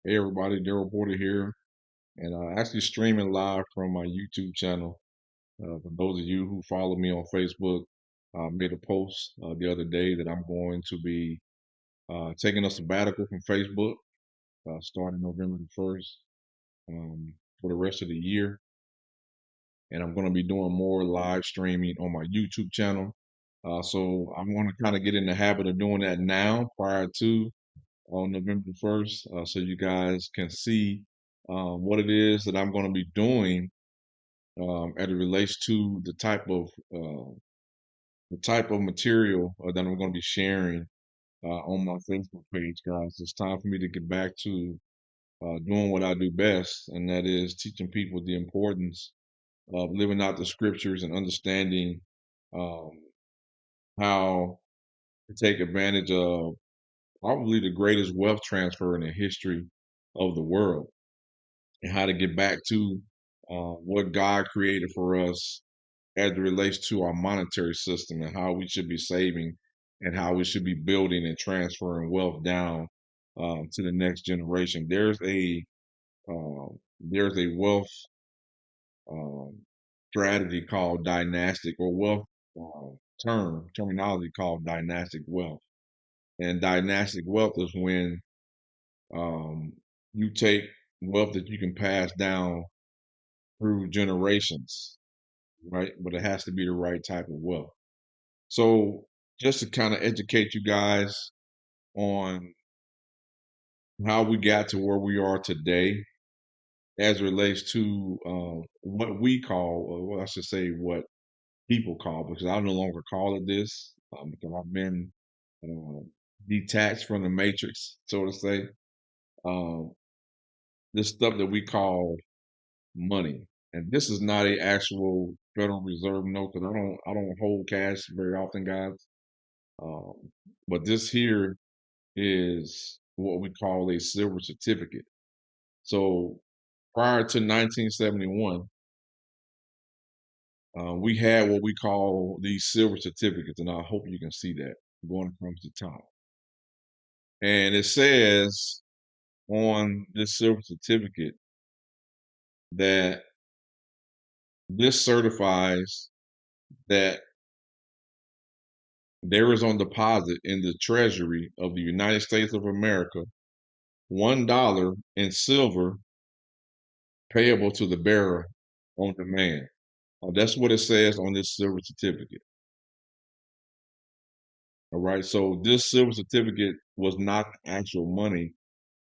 Hey everybody, Daryl Porter here, and actually streaming live from my YouTube channel. For those of you who follow me on Facebook, I made a post the other day that I'm going to be taking a sabbatical from Facebook starting November the 1st for the rest of the year. And I'm going to be doing more live streaming on my YouTube channel. So I'm going to kind of get in the habit of doing that now prior to on November 1st, so you guys can see what it is that I'm going to be doing as it relates to the type of material that I'm going to be sharing on my Facebook page, guys. It's time for me to get back to doing what I do best, and that is teaching people the importance of living out the scriptures and understanding um, how to take advantage of probably the greatest wealth transfer in the history of the world, and how to get back to what God created for us as it relates to our monetary system and how we should be saving and how we should be building and transferring wealth down to the next generation. There's a wealth um, strategy called dynastic or wealth uh, terminology called dynastic wealth. And dynastic wealth is when um, you take wealth that you can pass down through generations, right? But it has to be the right type of wealth. So just to kind of educate you guys on how we got to where we are today as it relates to what we call, or what I should say, what people call, because I no longer call it this, because I've been uh, detached from the matrix, so to say. Um, this stuff that we call money. And this is not a actual Federal Reserve note, because I don't hold cash very often, guys. Um, but this here is what we call a silver certificate. So prior to 1971, we had what we call these silver certificates, and I hope you can see that going across the top. And it says on this silver certificate that this certifies that there is on deposit in the Treasury of the United States of America $1 in silver payable to the bearer on demand. That's what it says on this silver certificate. All right. So this silver certificate was not actual money.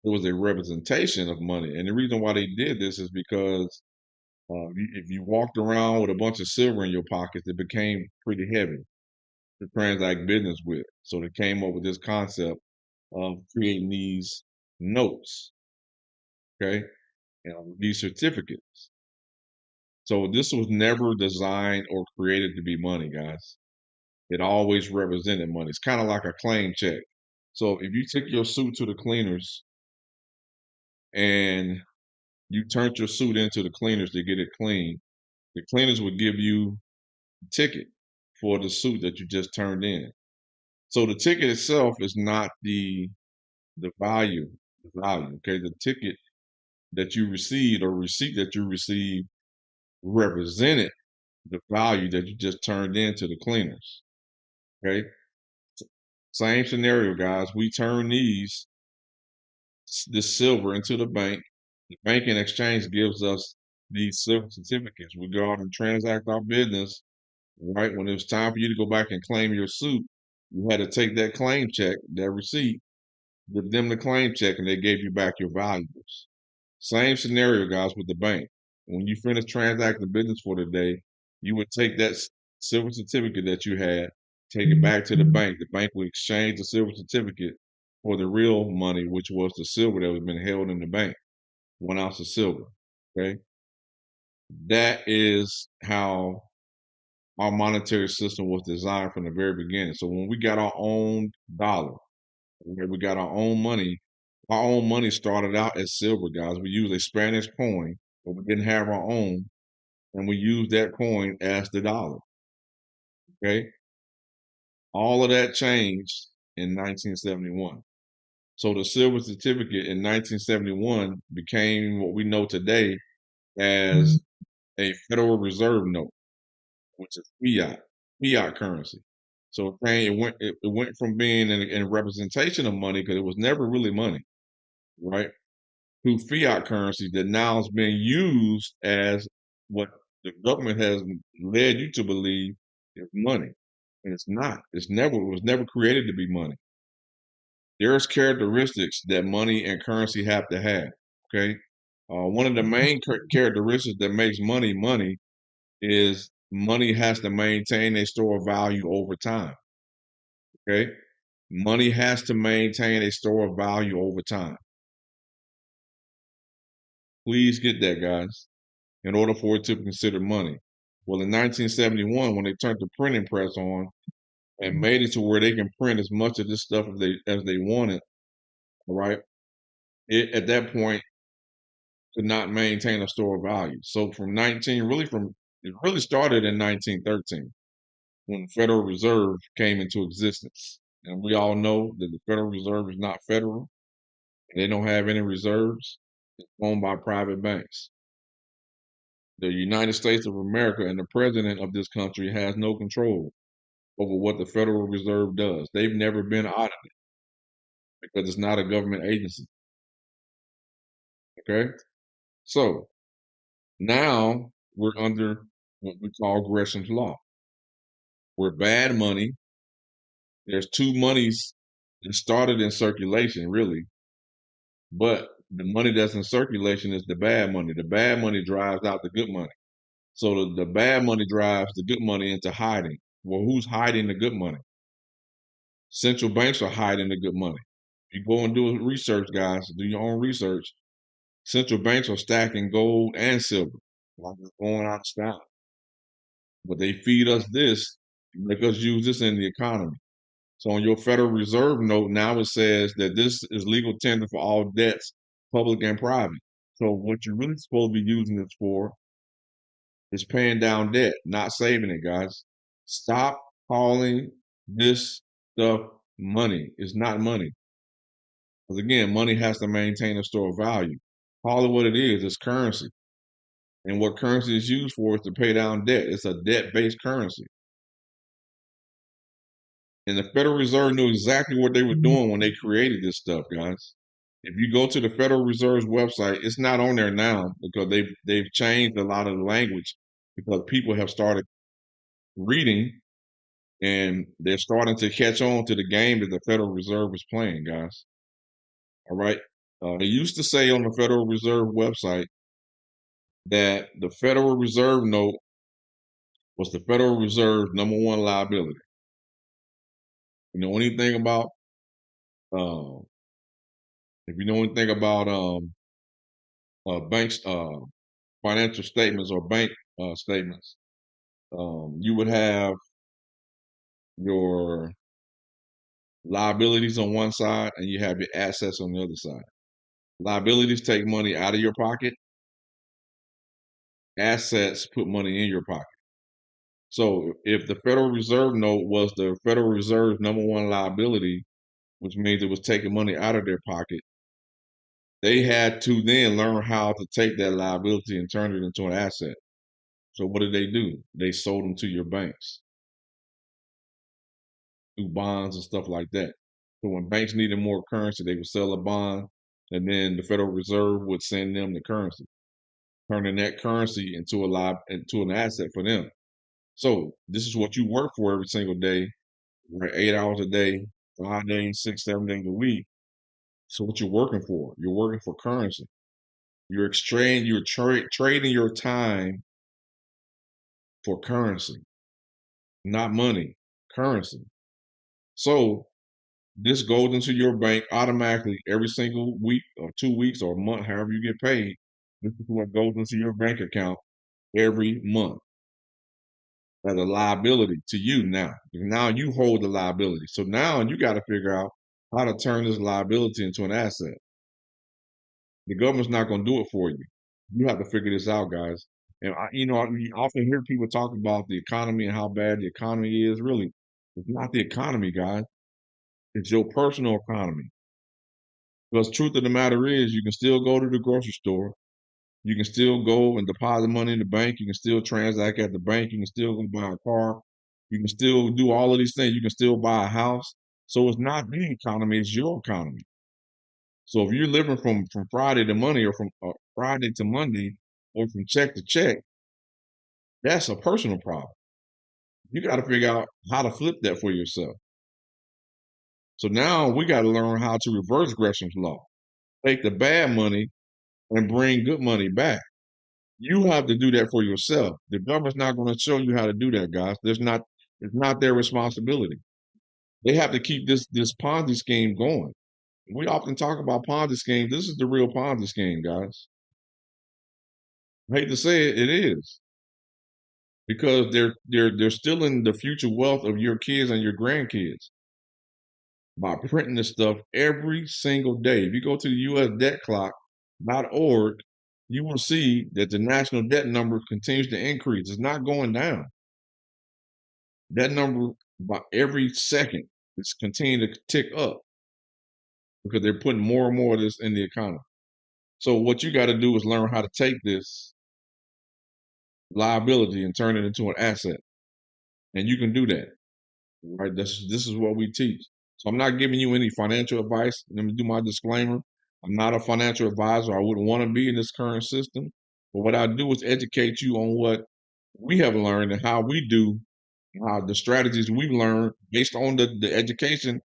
It was a representation of money. And the reason why they did this is because if you walked around with a bunch of silver in your pockets, it became pretty heavy to transact business with. So they came up with this concept of creating these notes, okay, and these certificates. So this was never designed or created to be money, guys. It always represented money. It's kind of like a claim check. So if you took your suit to the cleaners and you turned your suit into the cleaners to get it clean, the cleaners would give you a ticket for the suit that you just turned in. So the ticket itself is not the value, the value. Okay, the ticket that you received or receipt that you received represented the value that you just turned in to the cleaners. Okay, same scenario, guys. We turn this silver into the bank. The bank in exchange gives us these silver certificates. We go out and transact our business. Right when it was time for you to go back and claim your suit, you had to take that claim check, that receipt, give them the claim check, and they gave you back your valuables. Same scenario, guys, with the bank. When you finish transacting business for the day, you would take that silver certificate that you had, take it back to the bank. The bank would exchange the silver certificate for the real money, which was the silver that was been held in the bank, 1 ounce of silver. Okay, that is how our monetary system was designed from the very beginning. So when we got our own dollar, where we got our own money started out as silver, guys. We used a Spanish coin, but we didn't have our own, and we used that coin as the dollar. Okay, all of that changed in 1971. So the silver certificate in 1971 became what we know today as a Federal Reserve note, which is fiat currency. So it went from being in representation of money because it was never really money, right? To fiat currency that now is being used as what the government has led you to believe is money, and it's not. It was never created to be money. There's characteristics that money and currency have to have. Okay, one of the main characteristics that makes money money is money has to maintain a store of value over time. Okay, money has to maintain a store of value over time. Please get that, guys, in order for it to be considered money. Well, in 1971, when they turned the printing press on and made it to where they can print as much of this stuff as they wanted, right? It at that point could not maintain a store of value. So from 19, really from it really started in 1913 when the Federal Reserve came into existence. And we all know that the Federal Reserve is not federal. They don't have any reserves. It's owned by private banks. The United States of America and the president of this country has no control over what the Federal Reserve does. They've never been audited because it's not a government agency. Okay? So now we're under what we call Gresham's Law. Where bad money, there's two monies that started in circulation, really, but the money that's in circulation is the bad money. The bad money drives out the good money. So the bad money drives the good money into hiding. Well, who's hiding the good money? Central banks are hiding the good money. If you go and do research, guys, do your own research. Central banks are stacking gold and silver, like it's going out of style. But they feed us this, make us use this in the economy. So on your Federal Reserve note, now it says that this is legal tender for all debts, public and private. So what you're really supposed to be using this for is paying down debt, not saving it, guys. Stop calling this stuff money. It's not money. Because again, money has to maintain a store of value. Call it what it is. It's currency. And what currency is used for is to pay down debt. It's a debt-based currency. And the Federal Reserve knew exactly what they were doing when they created this stuff, guys. If you go to the Federal Reserve's website, it's not on there now because they've changed a lot of the language because people have started reading and they're starting to catch on to the game that the Federal Reserve is playing, guys. All right. They used to say on the Federal Reserve website that the Federal Reserve note was the Federal Reserve's number one liability. You know anything about uh, if you know anything about banks financial statements or bank statements, you would have your liabilities on one side and you have your assets on the other side. Liabilities take money out of your pocket. Assets put money in your pocket. So if the Federal Reserve note was the Federal Reserve's number one liability, which means it was taking money out of their pocket, they had to then learn how to take that liability and turn it into an asset. So what did they do? They sold them to your banks through bonds and stuff like that. So when banks needed more currency, they would sell a bond, and then the Federal Reserve would send them the currency, turning that currency into an asset for them. So this is what you work for every single day, right? 8 hours a day, 5 days, 6, 7 days a week. So what you're working for? You're working for currency. Trading your time for currency, not money, currency. So this goes into your bank automatically every single week or 2 weeks or a month, however you get paid. This is what goes into your bank account every month as a liability to you now. Now you hold the liability. So now you got to figure out how to turn this liability into an asset. The government's not going to do it for you. You have to figure this out, guys. And you often hear people talk about the economy and how bad the economy is. Really, it's not the economy, guys. It's your personal economy. Because truth of the matter is, you can still go to the grocery store. You can still go and deposit money in the bank. You can still transact at the bank. You can still go buy a car. You can still do all of these things. You can still buy a house. So it's not the economy; it's your economy. So if you're living from Friday to Monday, or from Friday to Monday, or from check to check, that's a personal problem. You got to figure out how to flip that for yourself. So now we got to learn how to reverse Gresham's law. Take the bad money and bring good money back. You have to do that for yourself. The government's not going to show you how to do that, guys. It's not their responsibility. They have to keep this Ponzi scheme going. We often talk about Ponzi scheme. This is the real Ponzi scheme, guys. I hate to say it, it is, because they're stealing the future wealth of your kids and your grandkids by printing this stuff every single day. If you go to the usdebtclock.org, you will see that the national debt number continues to increase. It's not going down. That number by every second is continuing to tick up because they're putting more and more of this in the economy. So what you got to do is learn how to take this liability and turn it into an asset. And you can do that. Right? This is what we teach. So I'm not giving you any financial advice. Let me do my disclaimer. I'm not a financial advisor. I wouldn't want to be in this current system. But what I do is educate you on what we have learned and how we do, how the strategies we've learned based on the education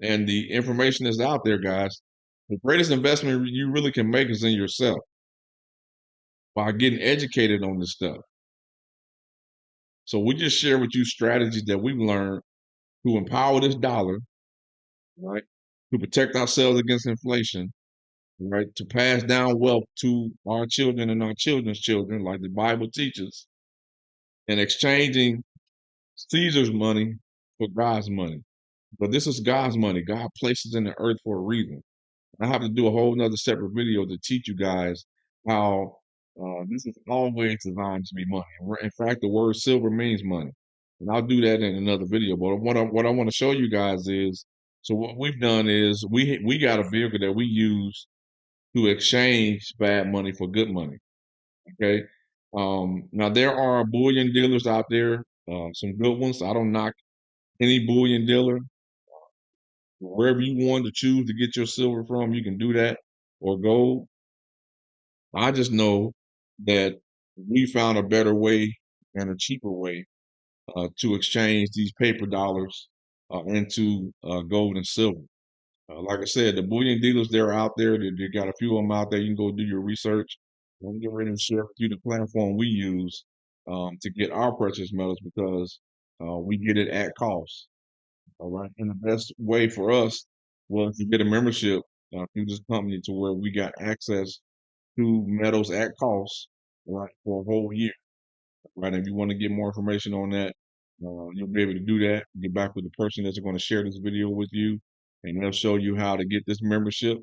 and the information that's out there, guys. The greatest investment you really can make is in yourself by getting educated on this stuff. So we just share with you strategies that we've learned to empower this dollar, right? To protect ourselves against inflation, right? To pass down wealth to our children and our children's children, like the Bible teaches, and exchanging Caesar's money for God's money. But this is God's money. God places in the earth for a reason. I have to do a whole nother separate video to teach you guys how this is always designed to be money. In fact, the word silver means money. And I'll do that in another video. But what I want to show you guys is, so what we've done is we got a vehicle that we use to exchange bad money for good money. Okay. Now there are bullion dealers out there, some good ones. I don't knock any bullion dealer. Wherever you want to choose to get your silver from, you can do that, or gold. I just know that we found a better way and a cheaper way to exchange these paper dollars into gold and silver. Like I said, the bullion dealers, they're out there. They got a few of them out there. You can go do your research. I'm getting ready to share with you the platform we use to get our precious metals, because we get it at cost. All right. And the best way for us was to get a membership through this company to where we got access to metals at cost, right, for a whole year. Right. If you want to get more information on that, you'll be able to do that. Get back with the person that's going to share this video with you, and they'll show you how to get this membership,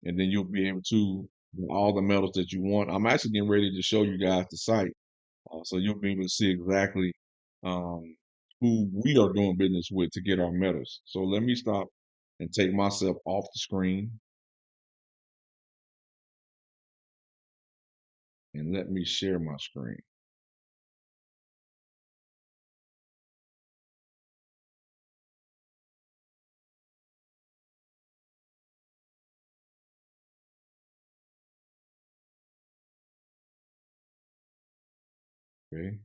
and then you'll be able to do all the metals that you want. I'm actually getting ready to show you guys the site, so you'll be able to see exactly um, who we are doing business with to get our metals. So let me stop and take myself off the screen, and let me share my screen. Okay.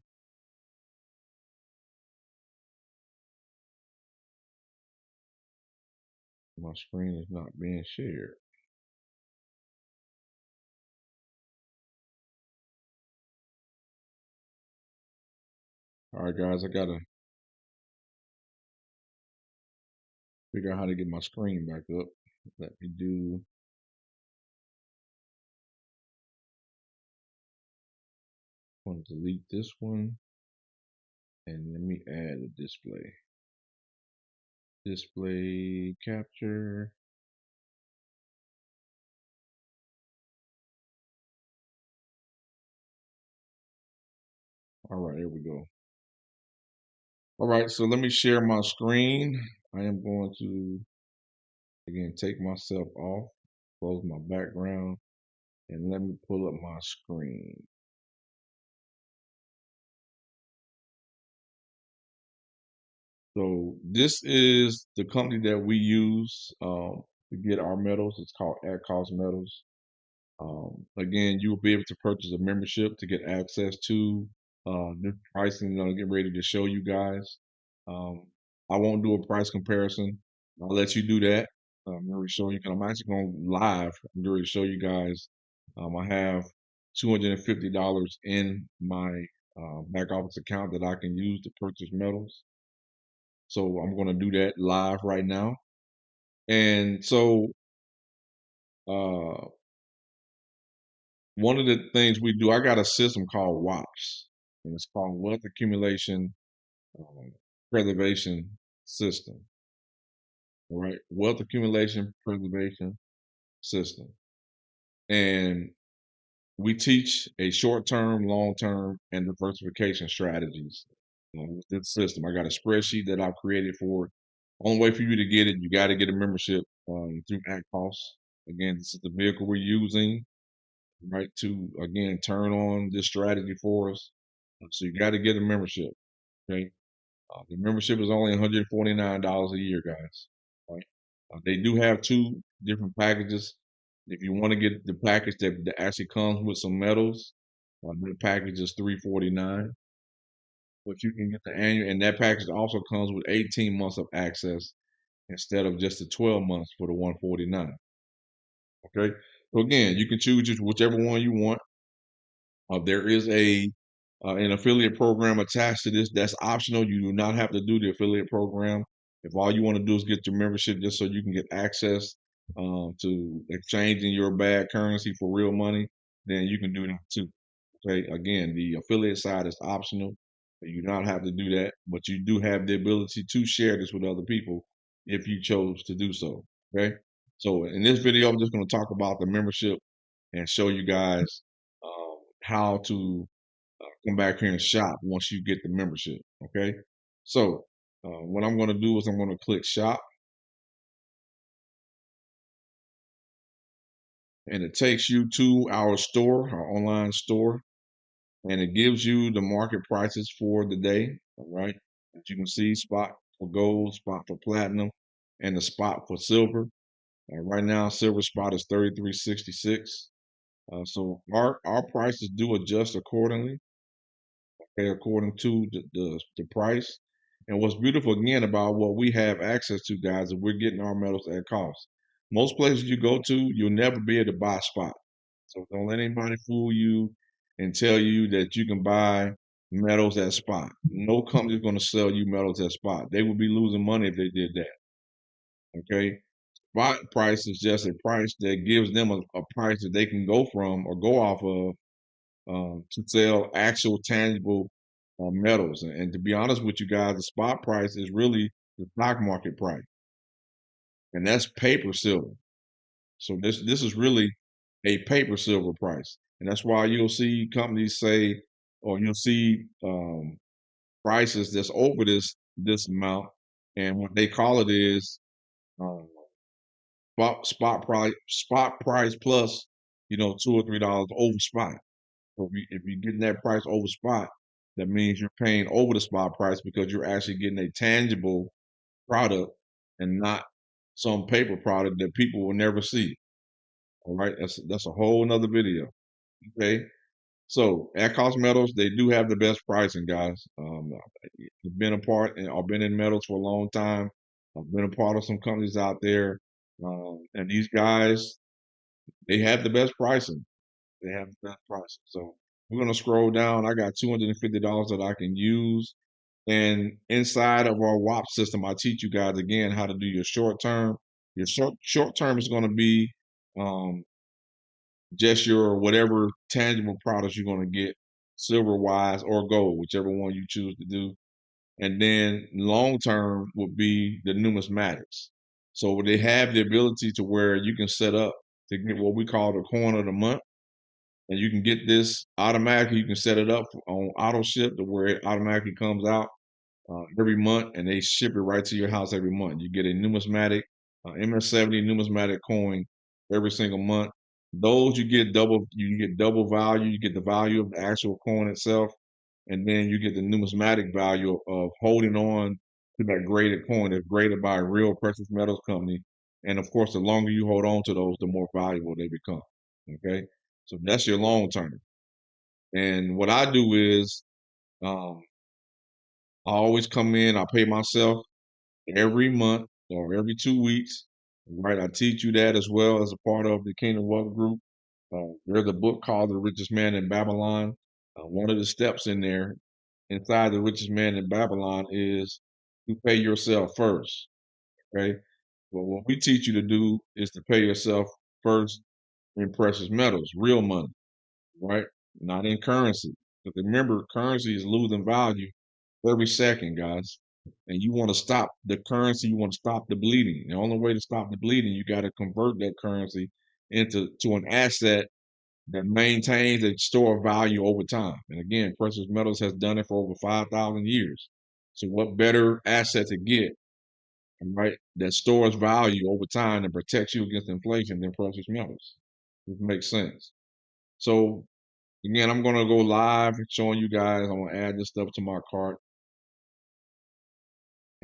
My screen is not being shared. All right, guys, I gotta figure out how to get my screen back up. Let me do, want to delete this one, and let me add a display. Display capture. All right, here we go. All right, so let me share my screen. I am going to, again, take myself off. close my background and let me pull up my screen. So this is the company that we use to get our metals. It's called At Cost Metals. Again, you will be able to purchase a membership to get access to this pricing. I'm gonna get ready to show you guys. Um, I won't do a price comparison. I'll let you do that. I'm going to show you. I'm actually going live. I'm going to show you guys. I have $250 in my back office account that I can use to purchase metals. So I'm going to do that live right now. And so uh, one of the things we do, I got a system called WAPS, and it's called Wealth Accumulation um, Preservation System. All right, Wealth Accumulation Preservation System, and we teach a short-term, long-term, and diversification strategies with this system. I got a spreadsheet that I've created for it. Only way for you to get it, you got to get a membership through ActCost. Again, this is the vehicle we're using, right, to again turn on this strategy for us. So you got to get a membership. Okay, the membership is only $149 a year, guys. Right? They do have two different packages. If you want to get the package that actually comes with some metals, the package is $349. But you can get the annual, and that package also comes with 18 months of access instead of just the 12 months for the 149. Okay. So again, you can choose just whichever one you want. There is an affiliate program attached to this that's optional. You do not have to do the affiliate program. If all you want to do is get your membership just so you can get access to exchanging your bad currency for real money, then you can do that too. Okay, again, the affiliate side is optional. You do not have to do that, but you do have the ability to share this with other people if you chose to do so. Okay, so in this video, I'm just going to talk about the membership and show you guys how to come back here and shop once you get the membership. Okay, so what I'm going to do is I'm going to click shop, and it takes you to our store, our online store, and it gives you the market prices for the day. All right, as you can see, spot for gold, spot for platinum, and the spot for silver. Right now, silver spot is 33.66. So our prices do adjust accordingly. Okay, according to the price. And what's beautiful again about what we have access to, guys, is we're getting our metals at cost. Most places you go to, you'll never be able to buy spot. So don't let anybody fool you and tell you that you can buy metals at spot. No company is going to sell you metals at spot. They would be losing money if they did that. Okay. Spot price is just a price that gives them a price that they can go from or go off of to sell actual tangible metals. And to be honest with you guys, the spot price is really the stock market price, and that's paper silver. So this is really a paper silver price, and that's why you'll see companies say, or you'll see prices that's over this amount, and what they call it is um, spot price plus, $2 or $3 over spot. So if you're getting that price over spot, that means you're paying over the spot price because you're actually getting a tangible product and not some paper product that people will never see. All right, that's a whole nother video. Okay, so at Cost Metals, they do have the best pricing, guys. I've been a part and I've been in metals for a long time. I've been a part of some companies out there, and these guys, they have the best pricing. They have the best pricing. So we're gonna scroll down. I got $250 that I can use. And inside of our WAP system, I teach you guys again how to do your short term. Your short term is going to be um, just your whatever tangible products you're going to get, silver wise or gold, whichever one you choose to do. And then long term would be the numismatics. So they have the ability to where you can set up to get what we call the coin of the month, and you can get this automatically. You can set it up on auto ship to where it automatically comes out every month, and they ship it right to your house every month. You get a numismatic MS-70 numismatic coin every single month. Those you get double value, you get the value of the actual coin itself, and then you get the numismatic value of holding on to that graded coin that's graded by a real precious metals company. And of course, the longer you hold on to those, the more valuable they become. Okay, so that's your long term. And what I do is, um, I always come in, I pay myself every month or every 2 weeks. Right, I teach you that as well as a part of the Kingdom Wealth Group. There's a book called The Richest Man in Babylon. One of the steps in there inside The Richest Man in Babylon is to pay yourself first. Okay. Well, what we teach you to do is to pay yourself first in precious metals, real money, right? Not in currency. But remember, currency is losing value every second, guys. And you want to stop the currency, you want to stop the bleeding. The only way to stop the bleeding, you got to convert that currency into an asset that maintains a store of value over time. And again, precious metals has done it for over 5,000 years. So what better asset to get, right, that stores value over time and protects you against inflation than precious metals? This makes sense. So again, I'm going to go live showing you guys. I'm going to add this stuff to my cart.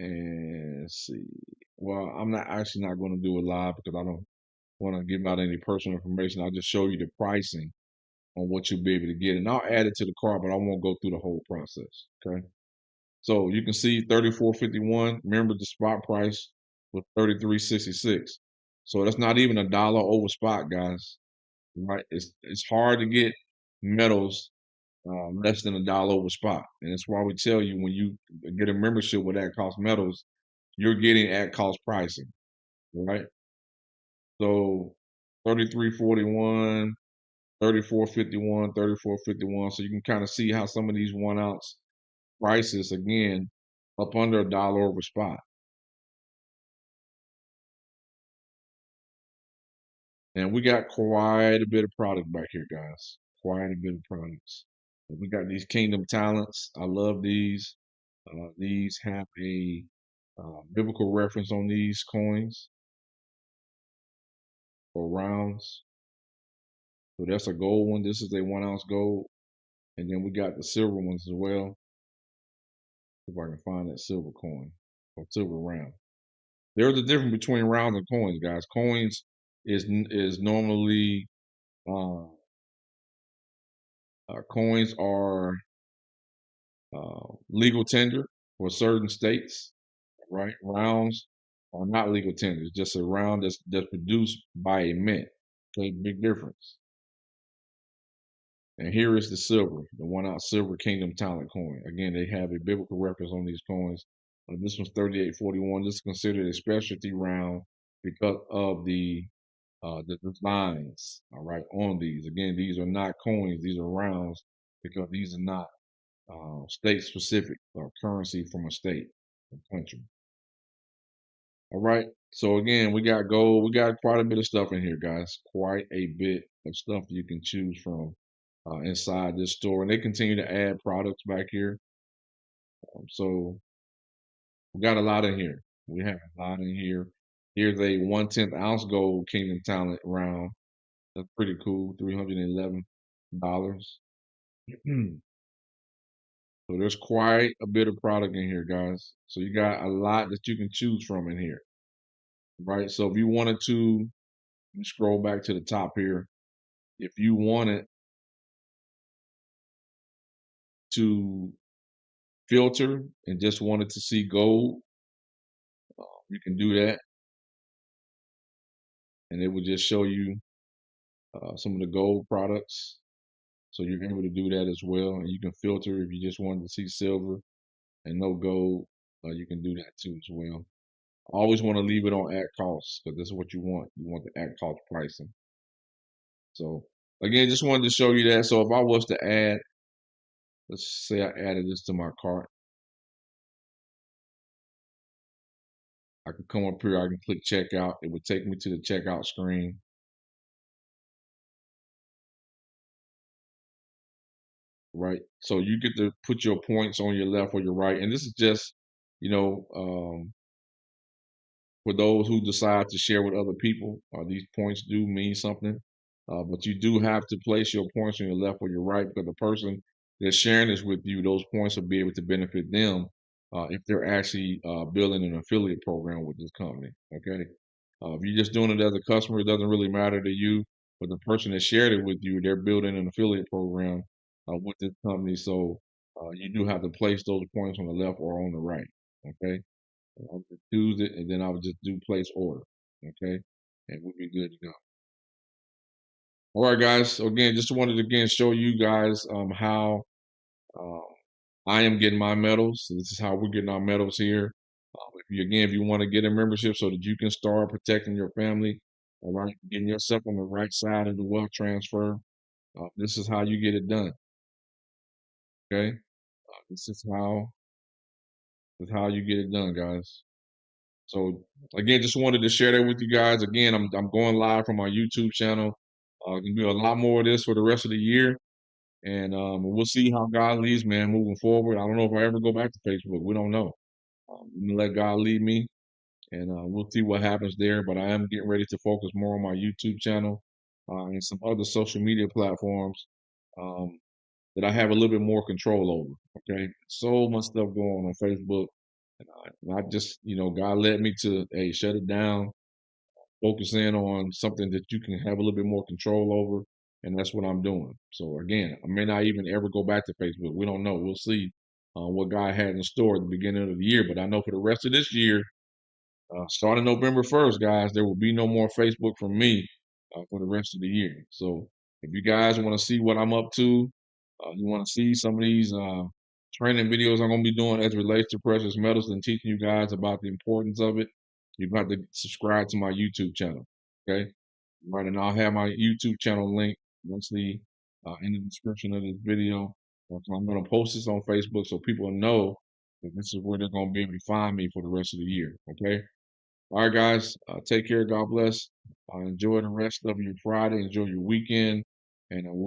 And let's see. Well, I'm not actually not going to do it live because I don't want to give out any personal information. I'll just show you the pricing on what you'll be able to get. And I'll add it to the cart, but I won't go through the whole process. Okay. So you can see 34.51. Remember the spot price was 33.66. So that's not even a dollar over spot, guys. Right? It's hard to get metals less than a dollar over spot, and that's why we tell you when you get a membership with at cost metals, you're getting at cost pricing. Right? So 33.41. 34.51, 34.51. So you can kind of see how some of these 1 ounce prices, again, up under a dollar over spot. And we got quite a bit of product back here, guys. Quite a bit of products. We got these Kingdom Talents. I love these. These have a biblical reference on these coins or rounds. So that's a gold one. This is a 1 ounce gold. And then we got the silver ones as well. If I can find that silver coin or silver round. There's a difference between rounds and coins, guys. Coins is normally uh, coins are legal tender for certain states, right? Rounds are not legal tender. It's just a round that's produced by a mint. Okay, big difference. And here is the silver, the 1 ounce silver Kingdom Talent coin. Again, they have a biblical reference on these coins. This one's 38.41. This is considered a specialty round because of the designs, all right, on these. Again, these are not coins, these are rounds because these are not state specific or currency from a state or country. All right. So again, we got gold. We got quite a bit of stuff in here, guys. Quite a bit of stuff you can choose from inside this store. And they continue to add products back here. So we got a lot in here. We have a lot in here. Here's a 1/10 ounce gold Kingdom Talent round. That's pretty cool. $311. So there's quite a bit of product in here, guys. So you got a lot that you can choose from in here, right? So if you wanted to, you scroll back to the top here. If you wanted to filter and just wanted to see gold, you can do that. And it will just show you some of the gold products. So you're able to do that as well. And you can filter if you just wanted to see silver and no gold. You can do that too as well. Always want to leave it on at cost because this is what you want. You want the at cost pricing. So again, just wanted to show you that. So if I was to add, let's say I added this to my cart, I can come up here, I can click checkout. It would take me to the checkout screen. Right. So you get to put your points on your left or your right. And this is just, you know, for those who decide to share with other people, these points do mean something. But you do have to place your points on your left or your right, because the person that's sharing this with you, those points will be able to benefit them if they're actually building an affiliate program with this company. Okay. If you're just doing it as a customer, it doesn't really matter to you. But the person that shared it with you, they're building an affiliate program with this company. So you do have to place those points on the left or on the right. Okay. I would just choose it, and then I would just do place order. Okay. And we'll be good to go. All right, guys. So again, just wanted to again show you guys how uh, I am getting my medals. So this is how we're getting our medals here. If you want to get a membership so that you can start protecting your family, all right, getting yourself on the right side of the wealth transfer, this is how you get it done. Okay, this is how you get it done, guys. So again, just wanted to share that with you guys. Again, I'm going live from my YouTube channel. Gonna do a lot more of this for the rest of the year, and we'll see how God leads, man, moving forward. I don't know if I ever go back to Facebook. We don't know. I'm gonna let God lead me, and we'll see what happens there. But I am getting ready to focus more on my YouTube channel and some other social media platforms um, that I have a little bit more control over. Okay, so much stuff going on Facebook, and I just, God led me to, hey, shut it down, focus in on something that you can have a little bit more control over, and that's what I'm doing. So again, I may not even ever go back to Facebook. We don't know. We'll see what God had in store at the beginning of the year. But I know for the rest of this year, starting November 1st, guys, there will be no more Facebook from me for the rest of the year. So if you guys want to see what I'm up to, you want to see some of these training videos I'm going to be doing as it relates to precious metals and teaching you guys about the importance of it, you've got to subscribe to my YouTube channel. Okay. Right. And I'll have my YouTube channel link once in the description of this video. So I'm going to post this on Facebook so people know that this is where they're going to be able to find me for the rest of the year. Okay. All right, guys. Take care. God bless. Enjoy the rest of your Friday. Enjoy your weekend. And we'll